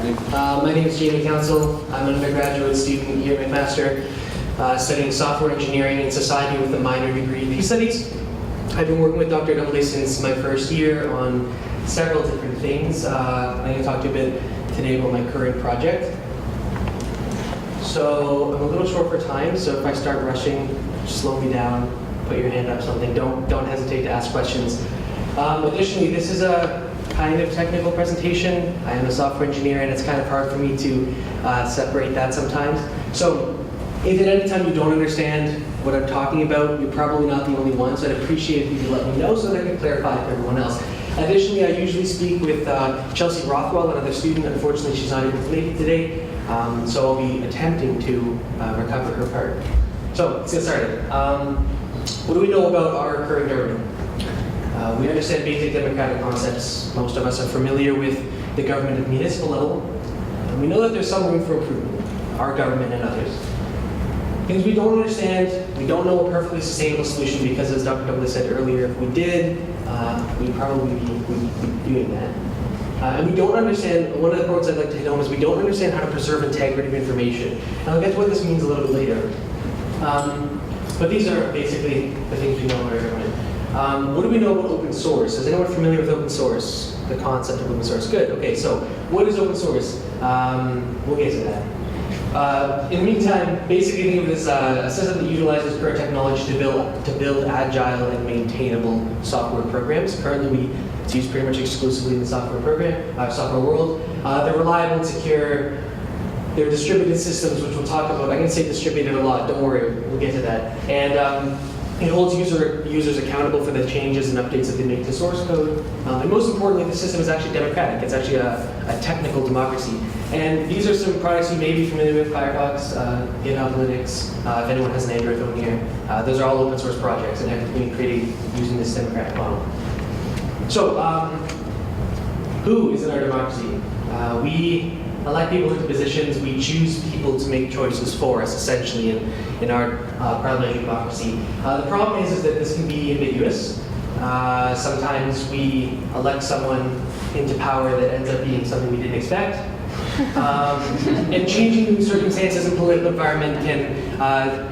My name is Counsell. I'm an undergraduate student here at McMaster, studying software engineering and society with a minor degree in peace studies. I've been working with Dr. Double since my first year on several different things. I'm going to talk to you a bit today about my current project. So I'm a little short for time, so if I start rushing, slow me down, put your hand up, something. Don't hesitate to ask questions. Additionally, this is a kind of technical presentation. I am a software engineer, and it's kind of hard for me to separate that sometimes. So if at any time you don't understand what I'm talking about, you're probably not the only one, so I'd appreciate if you could let me know so that I can clarify for everyone else. Additionally, I usually speak with Chelsea Rothwell, another student. Unfortunately, she's not able to make it today, so I'll be attempting to recover her part. So let's get started. What do we know about our current government? We understand basic democratic concepts. Most of us are familiar with the government at the municipal level. And we know that there's some room for improvement, our government and others. Things we don't understand, we don't know a perfectly sustainable solution because, as Dr. Douglas said earlier, if we did, we'd probably be doing that. And we don't understand, one of the points I'd like to hit home is we don't understand how to preserve integrity of information. And I'll get to what this means a little bit later. But these are basically the things we know about our government. What do we know about open source? Is anyone familiar with open source? The concept of open source? Good. Okay, so what is open source? We'll get to that. In the meantime, basically think of it as a system that utilizes current technology to build agile and maintainable software programs. Currently, it's used pretty much exclusively in the software world. They're reliable and secure. They're distributed systems, which we'll talk about. I'm going to say distributed a lot. Don't worry, we'll get to that. And it holds users accountable for the changes and updates that they make to source code. And most importantly, the system is actually democratic. It's actually a technical democracy. And these are some products you may be familiar with: Firefox, GitHub, Linux. If anyone has an Android phone here, those are all open source projects and have been created using this democratic model. So, who is in our democracy? We elect people into positions. We choose people to make choices for us, essentially, in our parliamentary democracy. The problem is that this can be ambiguous. Sometimes we elect someone into power that ends up being something we didn't expect. And changing circumstances and political environment can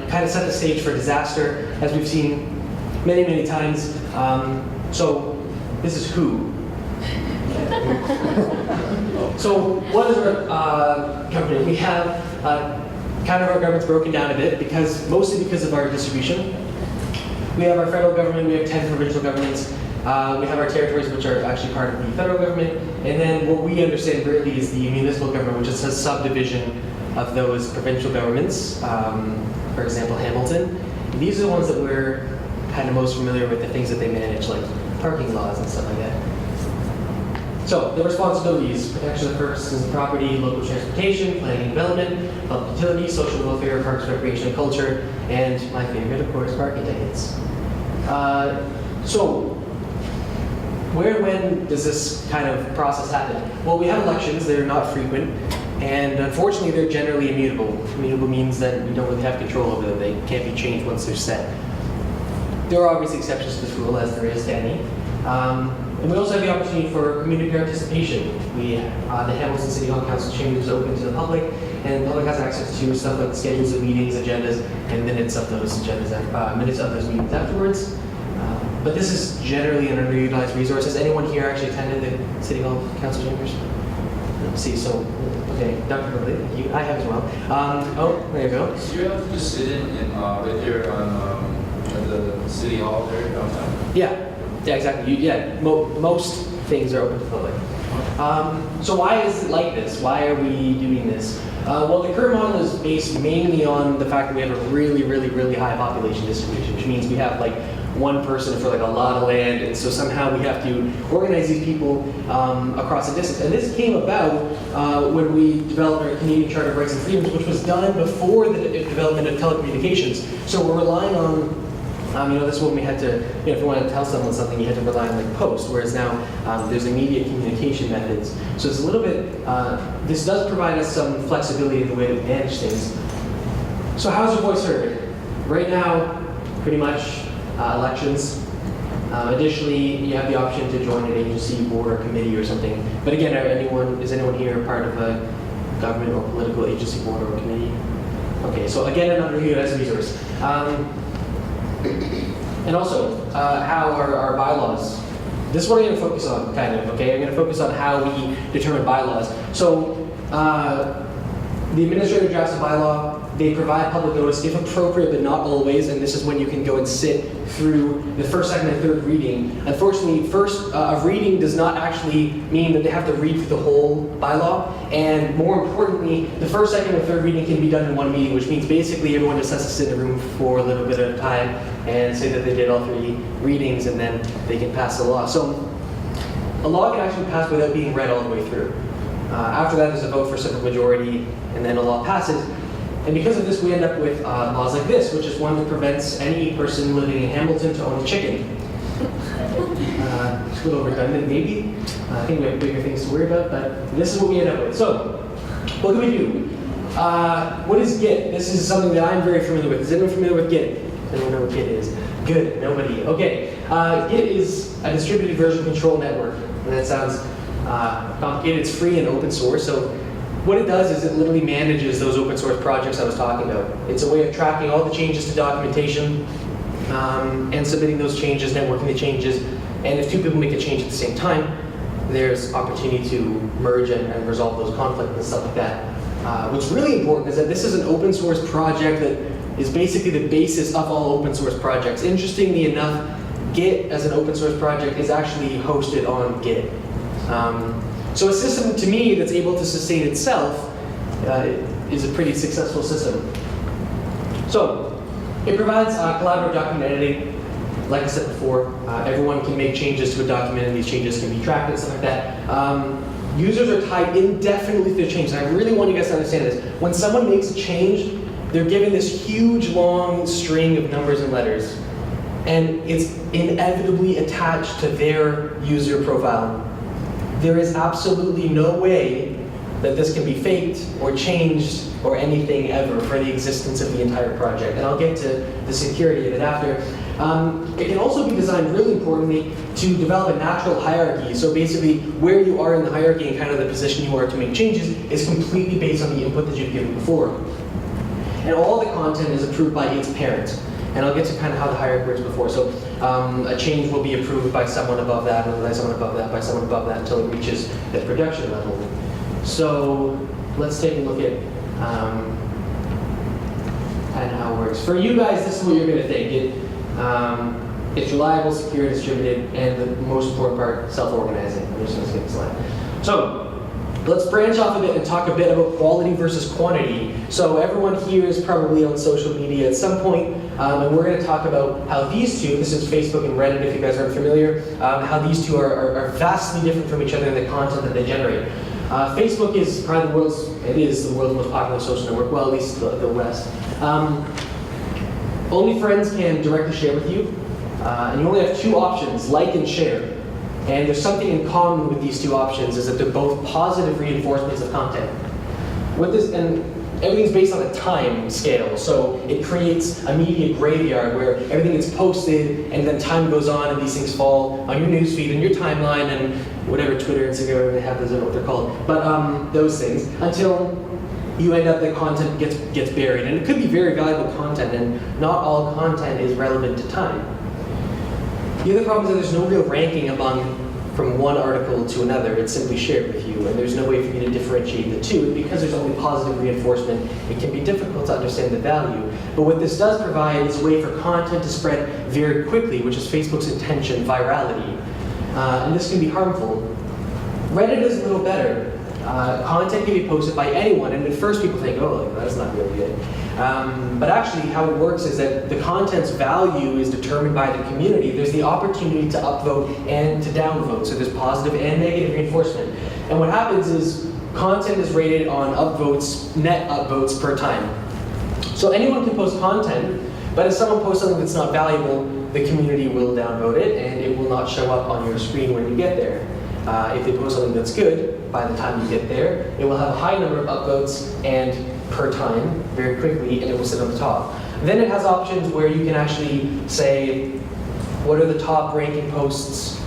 kind of set the stage for disaster, as we've seen many, many times. So this is who. So what is our government? We have kind of our government's broken down a bit mostly because of our distribution. We have our federal government, we have 10 provincial governments, we have our territories, which are actually part of the federal government, and then what we understand really is the municipal government, which is a subdivision of those provincial governments. For example, Hamilton. These are the ones that we're kind of most familiar with, the things that they manage, like parking laws and stuff like that. So, the responsibilities: protection of persons and property, local transportation, planning and development, public utilities, social welfare, parks, recreation, and culture, and my favorite, of course, parking tickets. So, where and when does this kind of process happen? Well, we have elections. They're not frequent, and unfortunately, they're generally immutable. Immutable means that we don't really have control over them. They can't be changed once they're set. There are obviously exceptions to this rule, as there is to any. And we also have the opportunity for community participation. The Hamilton City Hall Council chamber is open to the public, and the public has access to stuff like schedules of meetings, agendas, and minutes of those agendas, minutes of those meetings afterwards. But this is generally an underutilized resource. Has anyone here actually attended the City Hall Council chambers? Let's see, so, okay, Dr. Burley, thank you. I have as well. Oh, there you go. So you have to just sit in right there on at the City Hall there downtown? Yeah, exactly. Most things are open to the public. So why is it like this? Why are we doing this? Well, the current model is based mainly on the fact that we have a really, really, really high population distribution, which means we have like one person for like a lot of land, and so somehow we have to organize these people across a distance. And this came about when we developed our Canadian Charter of Rights and Freedoms, which was done before the development of telecommunications. So we're relying on this is when we had to, if you wanted to tell someone something, you had to rely on like post, whereas now there's immediate communication methods. So it's a little bit, this does provide us some flexibility in the way that we manage things. So how's your voice heard? Right now, pretty much elections. Additionally, you have the option to join an agency, board, or committee or something. But again, is anyone here part of a government or political agency, board, or committee? Okay, so again, another here as a resource. And also, how are our bylaws? This is what I'm going to focus on, kind of, okay? I'm going to focus on how we determine bylaws. So, the administrator drafts a bylaw. They provide public notice, if appropriate, but not always, and this is when you can go and sit through the first, second, and third reading. Unfortunately, a reading does not actually mean that they have to read through the whole bylaw, and more importantly, the first, second, and third reading can be done in one meeting, which means basically everyone just has to sit in a room for a little bit of time and say that they did all 3 readings, and then they can pass the law. So, a law can actually pass without being read all the way through. After that, there's a vote for simple majority, and then a law passes. And because of this, we end up with laws like this, which is one that prevents any person living in Hamilton to own a chicken. It's a little redundant, maybe. I think we have bigger things to worry about, but this is what we end up with. So, what can we do? What is Git? This is something that I'm very familiar with. Is anyone familiar with Git? Anyone know what Git is? Good, nobody. Okay. Git is a distributed version control network. And that sounds complicated. It's free and open source. So, what it does is it literally manages those open source projects I was talking about. It's a way of tracking all the changes to documentation and submitting those changes, networking the changes. And if 2 people make a change at the same time, there's opportunity to merge and resolve those conflicts and stuff like that. What's really important is that this is an open source project that is basically the basis of all open source projects. Interestingly enough, Git as an open source project is actually hosted on Git. So a system, to me, that's able to sustain itself is a pretty successful system. So it provides collaborative document editing. Like I said before, everyone can make changes to a document, and these changes can be tracked and stuff like that. Users are tied indefinitely to their changes. And I really want you guys to understand this. When someone makes a change, they're given this huge, long string of numbers and letters, and it's inevitably attached to their user profile. There is absolutely no way that this can be faked or changed or anything ever for the existence of the entire project. And I'll get to the security of it after. It can also be designed, really importantly, to develop a natural hierarchy. So basically, where you are in the hierarchy and kind of the position you are to make changes is completely based on the input that you've given before. And all the content is approved by its parent. And I'll get to kind of how the hierarchy works before. So a change will be approved by someone above that, and by someone above that, by someone above that, until it reaches the production level. So let's take a look at kind of how it works. For you guys, this is what you're going to think. It's reliable, secure, distributed, and the most important part, self-organizing. I'm just going to skip the slide. So let's branch off a bit and talk a bit about quality versus quantity. So everyone here is probably on social media at some point, and we're going to talk about how these two, this is Facebook and Reddit if you guys aren't familiar, how these two are vastly different from each other in the content that they generate. Facebook is probably the world's most popular social network, well, at least the West. Only friends can directly share with you, and you only have 2 options, like and share. And there's something in common with these 2 options, is that they're both positive reinforcements of content. With this, and everything's based on a time scale, so it creates a media graveyard where everything gets posted, and then time goes on, and these things fall on your newsfeed and your timeline and whatever Twitter, Instagram, they have, those, I don't know what they're called, but those things, until you end up, the content gets buried. And it could be very valuable content, and not all content is relevant to time. The other problem is that there's no real ranking from one article to another. It's simply shared with you, and there's no way for you to differentiate the two. And because there's only positive reinforcement, it can be difficult to understand the value. But what this does provide is a way for content to spread very quickly, which is Facebook's intention, virality. And this can be harmful. Reddit is a little better. Content can be posted by anyone, and at first people think, oh, that's not really good. But actually how it works is that the content's value is determined by the community. There's the opportunity to upvote and to downvote, so there's positive and negative reinforcement. And what happens is content is rated on upvotes, net upvotes per time. So anyone can post content, but if someone posts something that's not valuable, the community will downvote it, and it will not show up on your screen when you get there. If they post something that's good, by the time you get there, it will have a high number of upvotes and per time, very quickly, and it will sit on the top. Then it has options where you can actually say, What are the top ranking posts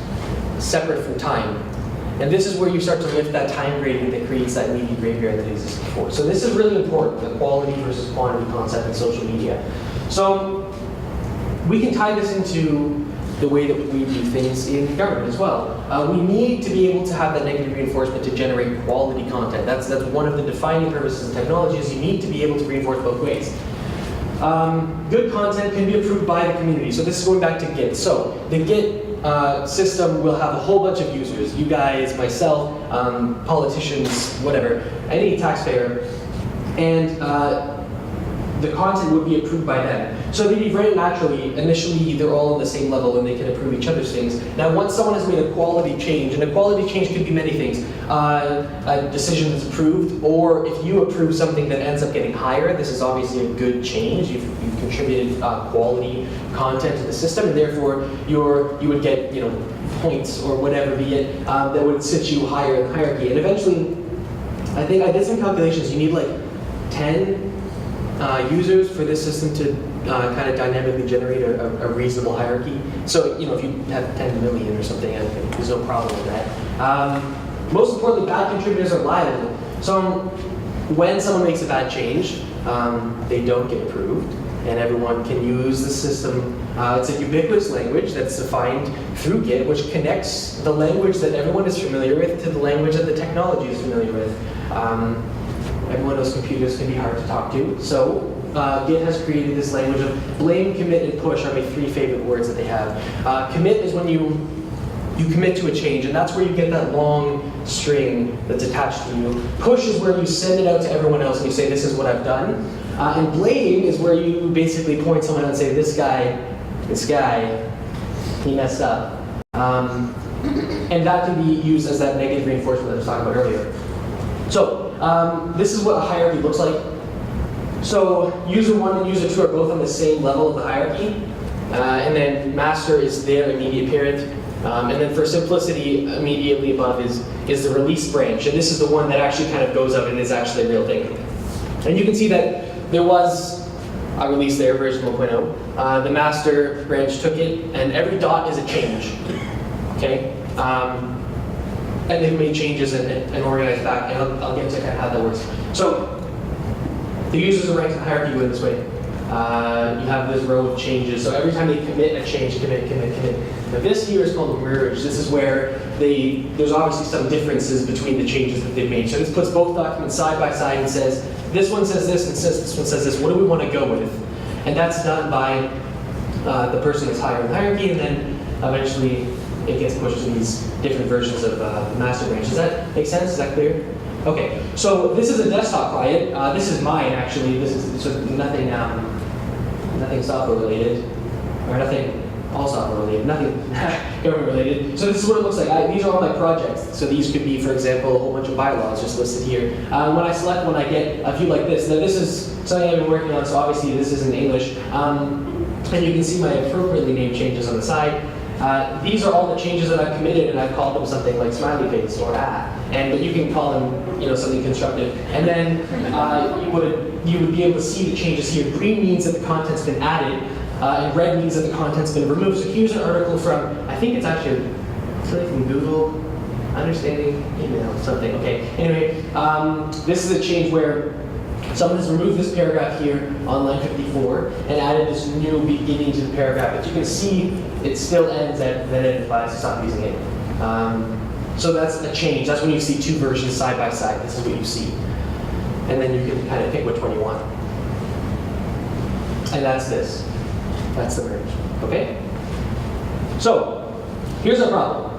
separate from time? And this is where you start to lift that time gradient that creates that media graveyard that existed before. So this is really important, the quality versus quantity concept in social media. So we can tie this into the way that we do things in government as well. We need to be able to have that negative reinforcement to generate quality content. That's one of the defining purposes of technology, is you need to be able to reinforce both ways. Good content can be approved by the community. So this is going back to Git. So the Git system will have a whole bunch of users, you guys, myself, politicians, whatever, any taxpayer, and the content would be approved by them. So they'd be very naturally, initially they're all on the same level and they can approve each other's things. Now once someone has made a quality change, and a quality change could be many things, a decision that's approved, or if you approve something that ends up getting higher, this is obviously a good change. You've contributed quality content to the system, and therefore you would get points or whatever be it that would sit you higher in the hierarchy. And eventually, I think I did some calculations, you need like 10 users for this system to kind of dynamically generate a reasonable hierarchy. So, if you have 10 million or something, I think there's no problem with that. Most importantly, bad contributors are liable. So when someone makes a bad change, they don't get approved, and everyone can use the system. It's a ubiquitous language that's defined through Git, which connects the language that everyone is familiar with to the language that the technology is familiar with. Everyone knows computers can be hard to talk to, so Git has created this language of blame, commit, and push are my 3 favorite words that they have. Commit is when you commit to a change, and that's where you get that long string that's attached to you. Push is where you send it out to everyone else and you say, this is what I've done. And blame is where you basically point someone out and say, this guy, he messed up. And that can be used as that negative reinforcement that I was talking about earlier. So, this is what a hierarchy looks like. So user 1 and user 2 are both on the same level of the hierarchy. And then master is their immediate parent. And then for simplicity, immediately above is the release branch. And this is the one that actually kind of goes up and is actually a real thing. And you can see that there was a release there, version 1.0. The master branch took it, and every dot is a change. Okay? And they've made changes and organized back, and I'll get to kind of how that works. So the users are ranked in hierarchy going this way. You have this row of changes. So every time they commit a change, commit. Now this here is called merge. This is where there's obviously some differences between the changes that they've made. So this puts both documents side by side and says, this one says this and this one says this. What do we want to go with? And that's done by the person that's higher in the hierarchy, and then eventually it gets pushed to these different versions of the master branch. Does that make sense? Is that clear? Okay, so this is a desktop client. This is mine, actually. This is sort of nothing software related, or nothing all software related, nothing government related. So this is what it looks like. These are all my projects. So these could be, for example, a whole bunch of bylaws just listed here. When I select one, I get a view like this. Now this is something I've been working on, so obviously this is in English. And you can see my appropriately named changes on the side. These are all the changes that I've committed, and I've called them something like smiley face or but you can call them something constructive. And then you would be able to see the changes here. Green means that the content's been added, and red means that the content's been removed. So here's an article from, I think it's actually something from Google, understanding email, something. Okay, anyway, this is a change where someone has removed this paragraph here on line 54 and added this new beginning to the paragraph, but you can see it still ends at then it applies to stop using it. So that's a change. That's when you see 2 versions side by side. This is what you see. And then you can kind of pick which one you want. And that's this. That's the merge. Okay? So, here's our problem.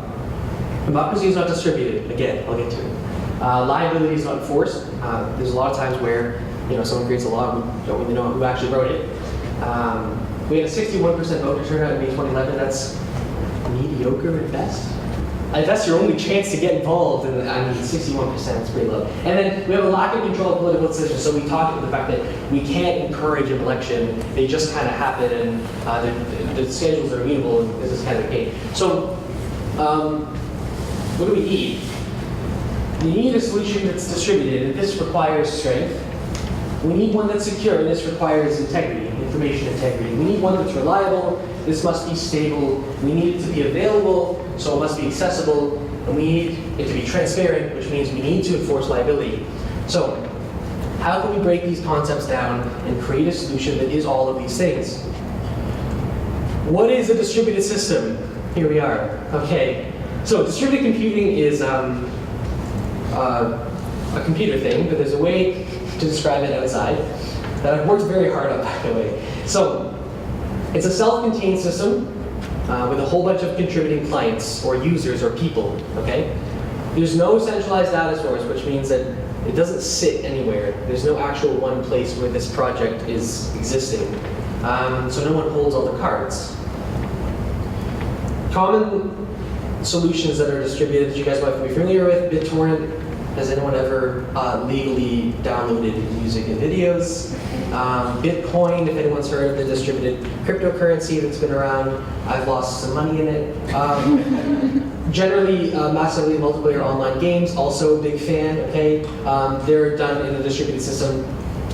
Democracy is not distributed. Again, I'll get to it. Liability is not enforced. There's a lot of times where someone creates a law and we don't really know who actually wrote it. We had a 61% voter turnout in May 2011. That's mediocre at best. That's your only chance to get involved, and 61% is pretty low. And then we have a lack of control of political decisions. So we talked about the fact that we can't encourage an election. They just kind of happen, and the schedules are immutable, and this is kind of the case. So what do we need? We need a solution that's distributed, and this requires strength. We need one that's secure, and this requires integrity, information integrity. We need one that's reliable. This must be stable. We need it to be available, so it must be accessible. And we need it to be transparent, which means we need to enforce liability. So, how can we break these concepts down and create a solution that is all of these things? What is a distributed system? Here we are. Okay. So, distributed computing is a computer thing, but there's a way to describe it outside that I've worked very hard on, by the way. So, it's a self-contained system with a whole bunch of contributing clients or users or people, okay? There's no centralized data source, which means that it doesn't sit anywhere. There's no actual one place where this project is existing. So no one holds all the cards. Common solutions that are distributed that you guys might be familiar with: BitTorrent. Has anyone ever legally downloaded music and videos? Bitcoin, if anyone's heard of the distributed cryptocurrency that's been around. I've lost some money in it. Generally, massively multiplayer online games, also a big fan, okay? They're done in a distributed system.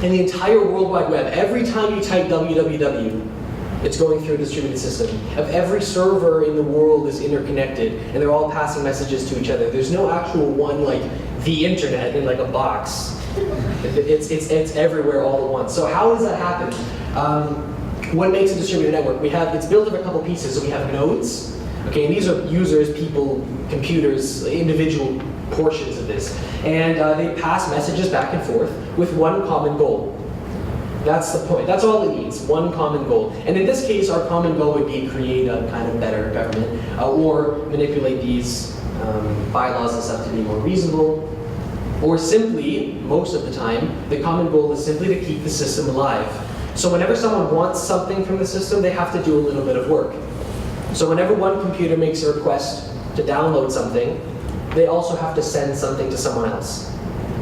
In the entire World Wide Web, every time you type www, it's going through a distributed system. Of every server in the world is interconnected, and they're all passing messages to each other. There's no actual one, like, the internet in like a box. It's everywhere all at once. So how does that happen? What makes a distributed network? It's built of a couple pieces. So we have nodes. Okay, and these are users, people, computers, individual portions of this. And they pass messages back and forth with one common goal. That's the point. That's all it needs, one common goal. And in this case, our common goal would be create a kind of better government or manipulate these bylaws and stuff to be more reasonable. Or simply, most of the time, the common goal is simply to keep the system alive. So whenever someone wants something from the system, they have to do a little bit of work. So whenever one computer makes a request to download something, they also have to send something to someone else.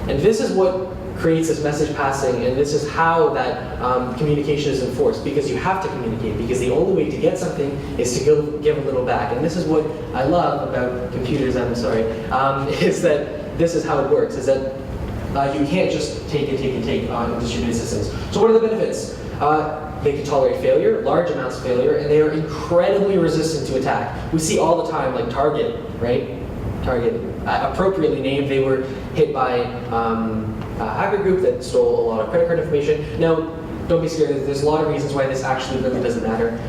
And this is what creates this message passing, and this is how that communication is enforced, because you have to communicate, because the only way to get something is to give a little back. And this is what I love about computers, is that this is how it works, is that you can't just take on distributed systems. So what are the benefits? They can tolerate failure, large amounts of failure, and they are incredibly resistant to attack. We see all the time, like Target, right? Target, appropriately named, they were hit by a hacker group that stole a lot of credit card information. Now, don't be scared, there's a lot of reasons why this actually really doesn't matter.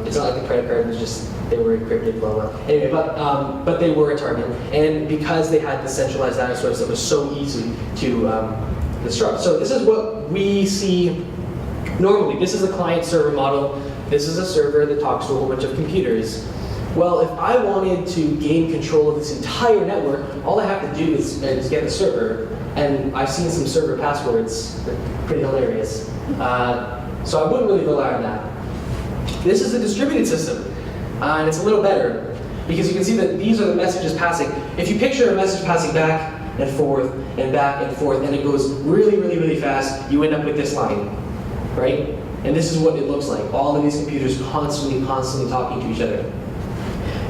It's not like the credit card was just, they were encrypted, blah, blah. Anyway, but they were a target. And because they had the centralized data source, it was so easy to disrupt. So this is what we see normally. This is a client-server model. This is a server that talks to a whole bunch of computers. Well, if I wanted to gain control of this entire network, all I have to do is get the server. And I've seen some server passwords. They're pretty hilarious. So I wouldn't really rely on that. This is a distributed system. And it's a little better, because you can see that these are the messages passing. If you picture a message passing back and forth, and it goes really, really, really fast, you end up with this line, right? And this is what it looks like. All of these computers constantly talking to each other.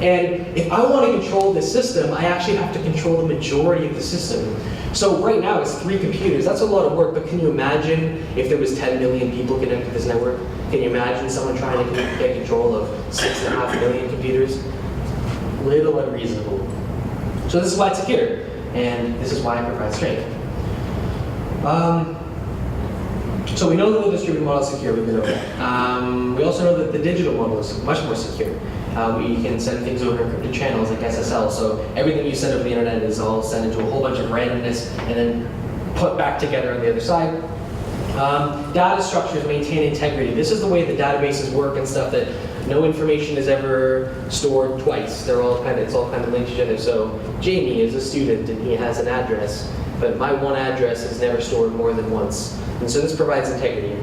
And if I want to control this system, I actually have to control the majority of the system. So right now it's 3 computers. That's a lot of work, but can you imagine if there was 10 million people connected to this network? Can you imagine someone trying to get control of 6.5 million computers? Little unreasonable. So this is why it's secure, and this is why it provides strength. So we know that the distributed model is secure, we've been over that. We also know that the digital model is much more secure. We can send things over encrypted channels like SSL, so everything you send over the internet is all sent into a whole bunch of randomness and then put back together on the other side. Data structures maintain integrity. This is the way the databases work and stuff, that no information is ever stored twice. It's all kind of linked to each other. So Jamie is a student and he has an address, but my one address is never stored more than once. And so this provides integrity.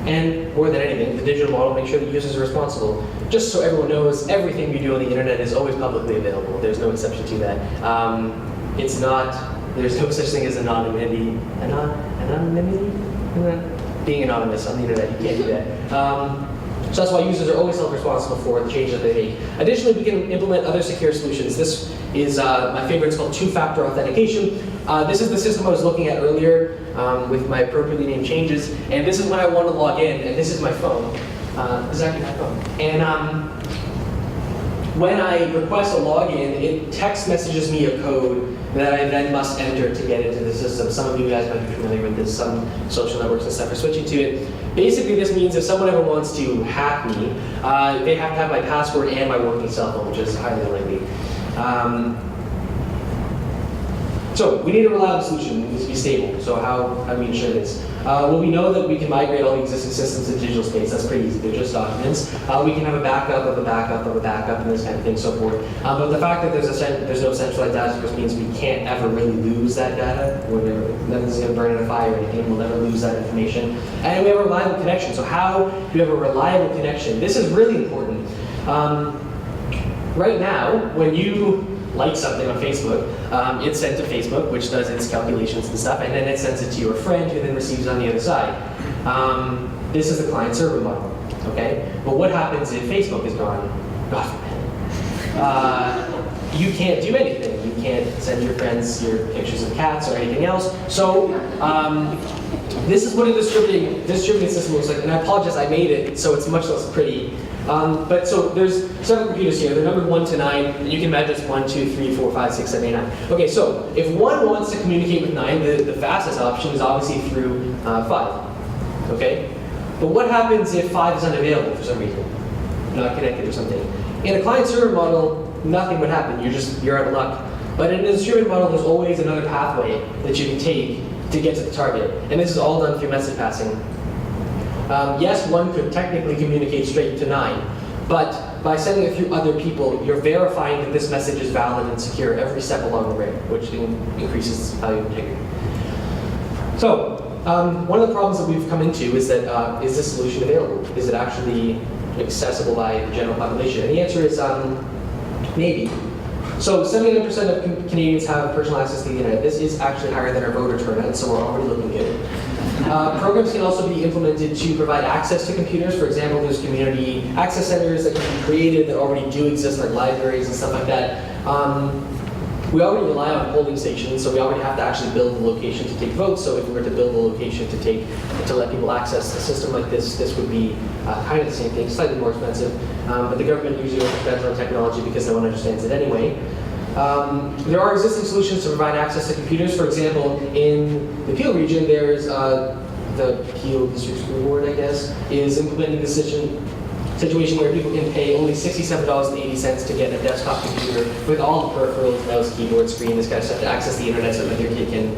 And more than anything, the digital model makes sure that users are responsible. Just so everyone knows, everything you do on the internet is always publicly available. There's no exception to that. There's no such thing as anonymity. Anonymity? Being anonymous on the internet, you can't do that. So that's why users are always self-responsible for the changes that they make. Additionally, we can implement other secure solutions. This is my favorite. It's called TwoFactor Authentication. This is the system I was looking at earlier with my appropriately named changes. And this is when I want to log in, and this is my phone. This is actually my phone. And when I request a login, it text messages me a code that I then must enter to get into the system. Some of you guys might be familiar with this. Some social networks and stuff are switching to it. Basically, this means if someone ever wants to hack me, they have to have my password and my working cell phone, which is highly unlikely. So we need a reliable solution. It needs to be stable. So how do we ensure this? Well, we know that we can migrate all the existing systems to digital space. That's pretty easy. They're just documents. We can have a backup of a backup of a backup and this kind of thing, so forth. But the fact that there's no centralized data source means we can't ever really lose that data. Nothing's going to burn in a fire or anything. We'll never lose that information. And we have a reliable connection. So how do we have a reliable connection? This is really important. Right now, when you like something on Facebook, it's sent to Facebook, which does its calculations and stuff, and then it sends it to your friend, who then receives it on the other side. This is the client-server model, okay? But what happens if Facebook is gone? God forbid. You can't do anything. You can't send your friends your pictures of cats or anything else. So this is what a distributed system looks like, and I apologize, I made it so it's much less pretty. But so there's several computers here. They're numbered 1 to 9. And you can imagine it's 1, 2, 3, 4, 5, 6, 7, 8, 9. Okay, so if 1 wants to communicate with 9, the fastest option is obviously through 5. Okay? But what happens if 5 is unavailable for some reason? Not connected or something. In a client-server model, nothing would happen. You're out of luck. But in a distributed model, there's always another pathway that you can take to get to the target. And this is all done through message passing. Yes, one could technically communicate straight to 9, but by sending it through other people, you're verifying that this message is valid and secure every step along the way, which increases value of integrity. So, one of the problems that we've come into is that, is this solution available? Is it actually accessible by the general population? And the answer is maybe. So 79% of Canadians have personal access to the internet. This is actually higher than our voter turnout, so we're already looking good. Programs can also be implemented to provide access to computers. For example, there's community access centers that can be created that already do exist, like libraries and stuff like that. We already rely on polling stations, so we already have to actually build a location to take votes. So if we were to build a location to let people access a system like this, this would be kind of the same thing, slightly more expensive. But the government usually depends on technology because no one understands it anyway. There are existing solutions to provide access to computers. For example, in the Peel region, there's the Peel District School Board, I guess, is implementing the situation where people can pay only $67.80 to get a desktop computer with all the peripherals, mouse, keyboard, screen, this kind of stuff to access the internet so that their kid can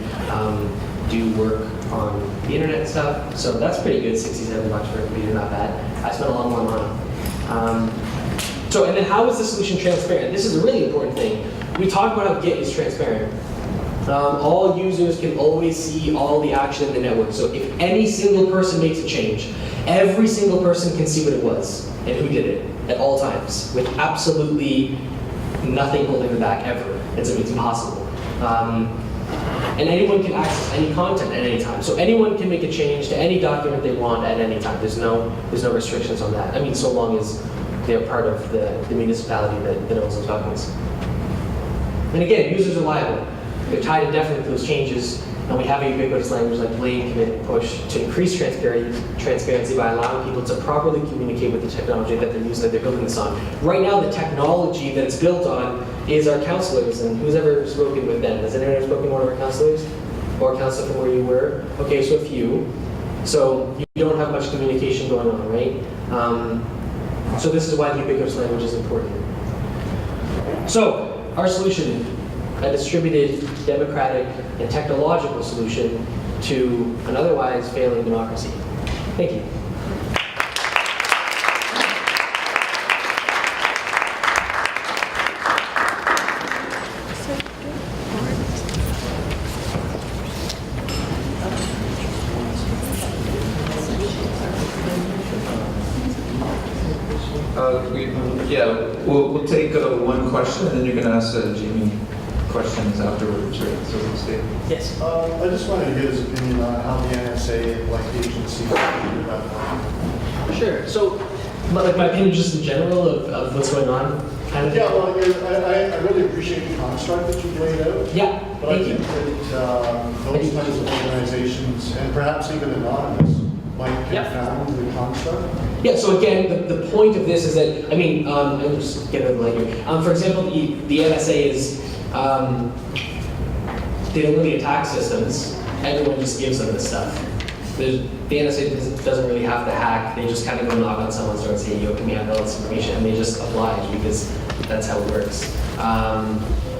do work on the internet and stuff. So that's pretty good, $67 for a computer, not bad. I spent a lot more money. And then how is the solution transparent? This is a really important thing. We talk about how Git is transparent. All users can always see all the action in the network. So if any single person makes a change, every single person can see what it was and who did it at all times, with absolutely nothing holding them back ever. It's impossible. And anyone can access any content at any time. So anyone can make a change to any document they want at any time. There's no restrictions on that. I mean, so long as they're part of the municipality that owns those documents. And again, users are liable. They're tied indefinitely to those changes, and we have a ubiquitous language like blame, commit, and push to increase transparency by allowing people to properly communicate with the technology that they're using, that they're building this on. Right now, the technology that it's built on is our counselors, and who's ever spoken with them? Has anyone ever spoken to one of our counselors? Or a counselor from where you were? Okay, so a few. So you don't have much communication going on, right? So this is why the ubiquitous language is important. So, our solution, a distributed, democratic, and technological solution to an otherwise failing democracy. Thank you. We'll take one question, and then you can ask Jamie questions afterwards. Right? So we'll stay. Yes. I just wanted to get his opinion on how the NSA, like agency, about that. Sure. So, but like my opinion just in general of what's going on. kind of. Yeah, well, I really appreciate the construct that you've laid out. Yeah, But I thank you. think that those types of organizations, and perhaps even anonymous, might Yeah. confound the construct. Yeah, so again, the point of this is that, I mean, I'll just get it later. For example, the NSA is, they don't really attack systems. Everyone just gives them this stuff. The NSA doesn't really have to hack. They just kind of go knock on someone's door and say, yo, can we have all this information? And they just oblige because that's how it works.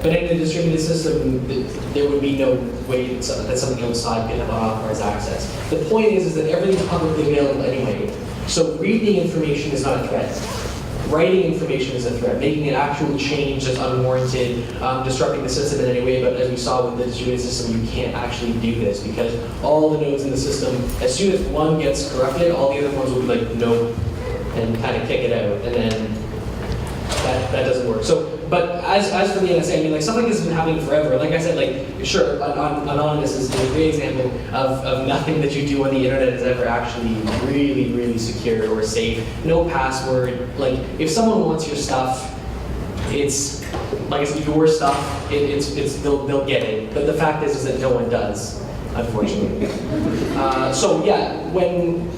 But in a distributed system, there would be no way that something outside could have unauthorized access. The point is that everything's publicly available anyway. So reading information is not a threat. Writing information is a threat. Making an actual change that's unwarranted, disrupting the system in any way. But as we saw with the distributed system, you can't actually do this because all the nodes in the system, as soon as one gets corrupted, all the other ones will be like, nope, and kind of kick it out. And then that doesn't work. So, but as for the NSA, I mean, like stuff like this has been happening forever. Like I said, like sure, anonymous is a great example of nothing that you do on the internet is ever actually really, really secure or safe. No password. Like if someone wants your stuff, it's like it's your stuff. They'll get it. But the fact is that no one does, unfortunately. So yeah, when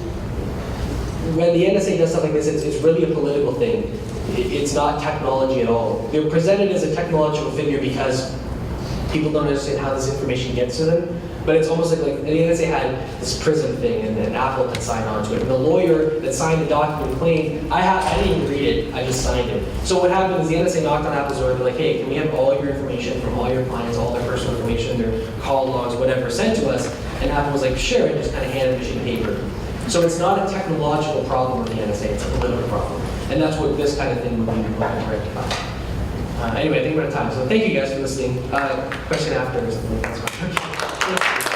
the NSA does stuff like this, it's really a political thing. It's not technology at all. They're presented as a technological figure because people don't understand how this information gets to them. But it's almost like the NSA had this PRISM thing, and then Apple had signed on to it. And the lawyer that signed the document claimed, I didn't even read it, I just signed it. So what happened is the NSA knocked on Apple's door and they're like, hey, can we have all your information from all your clients, all their personal information, their call logs, whatever, sent to us? And Apple was like, sure, and just kind of handed a sheet of paper. So it's not a technological problem with the NSA, it's a political problem. And that's what this kind of thing would be looking to rectify. Anyway, I think we're out of time. So thank you guys for listening. Question after or something like that.